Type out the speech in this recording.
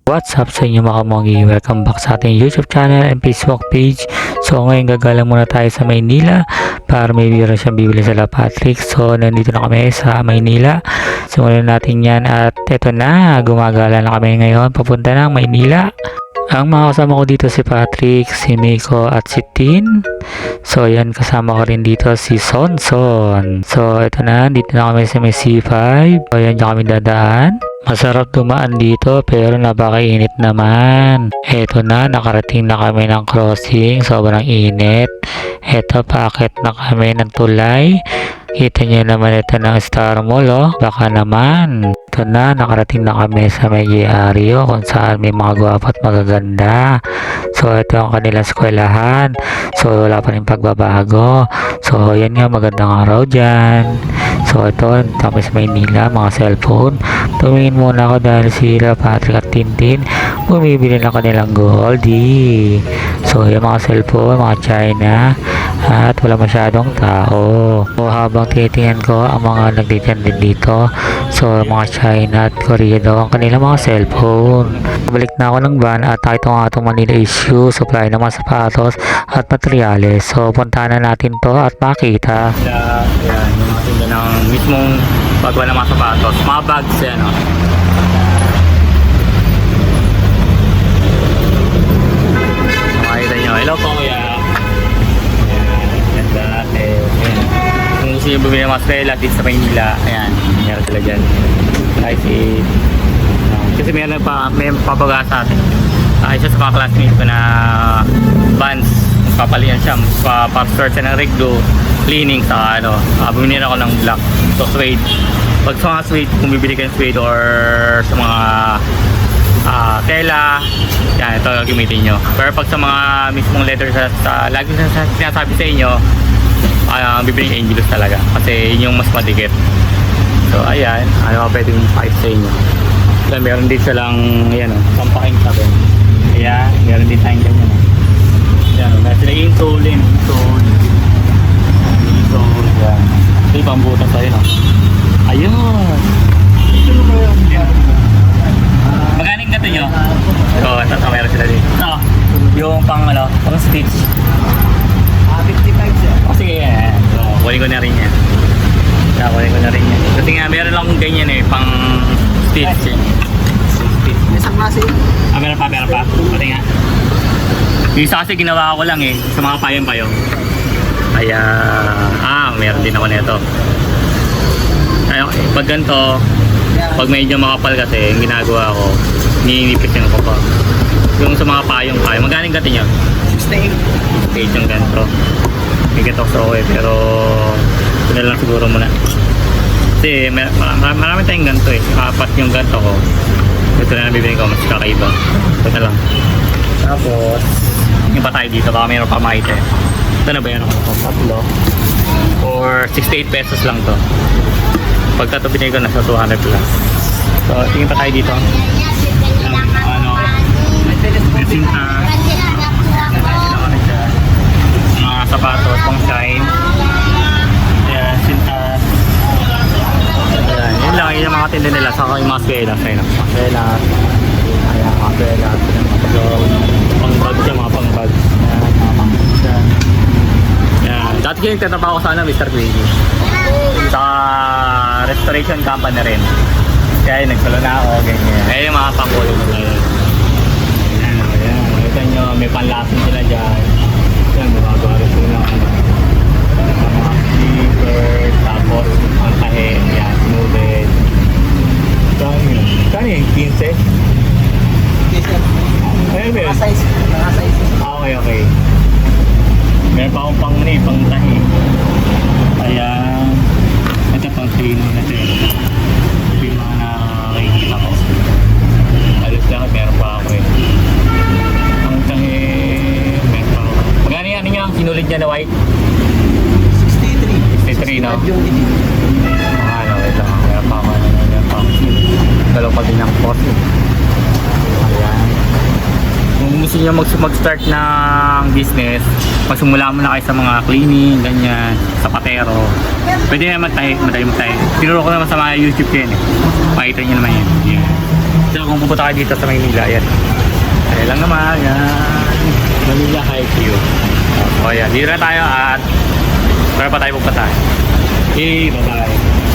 What's up sa inyo mga kamongi? Welcome back sa ating YouTube channel and Facebook page. So ngayon gagala muna tayo sa Maynila para may biro siyang bibili sa La Patrick. So nandito na kami sa Maynila. Simulan natin yan at eto na, gumagala na kami ngayon papunta ng Maynila. Ang mga kasama ko dito si Patrick, si Miko at si Tin. So yan, kasama ko rin dito si Sonson. So ito na, dito na kami sa may C5. So yan dyan kami dadaan. Masarap dumaan dito pero napakainit naman. Eto na, nakarating na kami ng crossing. Sobrang init. Eto, paakit na kami ng tulay. Kita nyo naman ito ng Star Mall, oh. Baka naman. Ito na, nakarating na kami sa may Area kung saan may mga gwapo at magaganda. So, ito ang kanilang eskwelahan. So, wala pa rin pagbabago. So, yan nga, magandang araw dyan. So, ito, kami sa Maynila, mga cellphone. Tumingin muna ako dahil sila Patrick at Tintin bumibili na kanilang Goldie. So, yung mga cellphone, mga China, at wala masyadong tao. So, habang titingnan ko ang mga nagtitinda din dito, so, mga China at Korea daw ang kanilang mga cellphone. Balik na ako ng van at ito nga itong Manila issue, supply ng mga sapatos at materyales. So, puntahan na natin to at makita. Yan, yung matinda ng mismong pagwa ng mga sapatos, mga bags yan, o. Makita nyo, hello po kuya. Yan, dati. Kung gusto nyo bumili ng mga stela dito sa Maynila, ayan, meron sila dyan. Kasi may papaga sa atin. Isa sa mga classmates ko na Vans, papalian siya, pa-start siya ng Rigdo, cleaning sa ano, bumili ako ng black, so suede. Pag sa mga suede, kung bibili ka ng suede or sa mga tela, yan, ito gamitin nyo. Pero pag sa mga mismong leather, lagi sinasabi sa inyo, bibili ng Angelus talaga kasi yun yung mas madikit. So ayan, ano pa pwedeng pipe sa inyo. So, meron din silang, ayan o, pampaking sa akin. Ayan, meron din tayong ganyan o. Ayan o, meron sila insole, yan. Ito yung pambutas ayun o. Ayun! Magkano yung gato nyo? So, ito meron sila din. Ito, yung pang stitch. 55 siya. O sige, yan. So, kunin ko na rin yan. Kasi nga, meron lang akong ganyan eh, pang stitch. Isang klase yun. Meron pa. Pati nga. Yung isa kasi ginawa ko lang eh, sa mga payong-payong. Kaya, meron din ako nito. Kaya, pag ganito, pag medyo makapal kasi, yung ginagawa ko, ninipis yung ko pa. Yung sa mga payong-payong, magkaling gati nyo? 68. 8 yung ganito. May gatok sa eh, pero ito na lang siguro muna. Kasi marami tayong ganito eh. 4 yung ganito ko. Ito na nabibili ko, mas kakaiba. Ito na lang. Tapos, yung pa tayo dito, baka mayroon pa makita eh. Ito na ba yan ako? Tatlo. For 68 pesos lang to. Pagka ito binigay ko, nasa 200 plus. So, tingin pa tayo dito. Mesinta. Mga sapatos, pang shine. Ayan, sintas. Ayan, yun lang, yun yung mga tinda nila. Saka yung mga swelas. Ayan, mga swelas. Ayan, mga swelas. Pang bag siya, mga pang bag. Ayan, mga pang bag siya. Ayan, dati kayo nagtatrabaho ko sana, Mr. Quiggy. Sa restoration company rin. Kaya yun, nagsalo na ako, ganyan. Ayan yung mga pangkulong nila yun. Ayan, ito nyo, may panlasin sila dyan. Ayan, gumagawa rin sila ng mga sleepers, tapos ang tahe, ayan, smoothed. Saan yun? 15? Ayun ba yun? Mga size. Okay. Meron pa akong pang tahe. Ayan. Ito pang cleaning natin. Ito yung mga nakikita ko. Alis lang at meron pa ako eh. Ang tahe, meron pa ako. Magkano yan niya? Sinulit niya na white? 63, no? Wait lang. Meron pa ako. Dalaw pa din ang post. Ayan. Kung gusto nyo mag-start ng business, magsimula mo na kayo sa mga cleaning, ganyan, sapatero. Pwede naman tayo, madali mo tayo. Tinuro ko naman sa mga YouTube ko yun eh. Makita nyo naman yun. Yeah. So kung pupunta kayo dito sa Maynila, ayan. Ayan lang naman, yan. Manila High View. So ayan, dito na tayo at para pa tayo pupunta. Okay, bye-bye.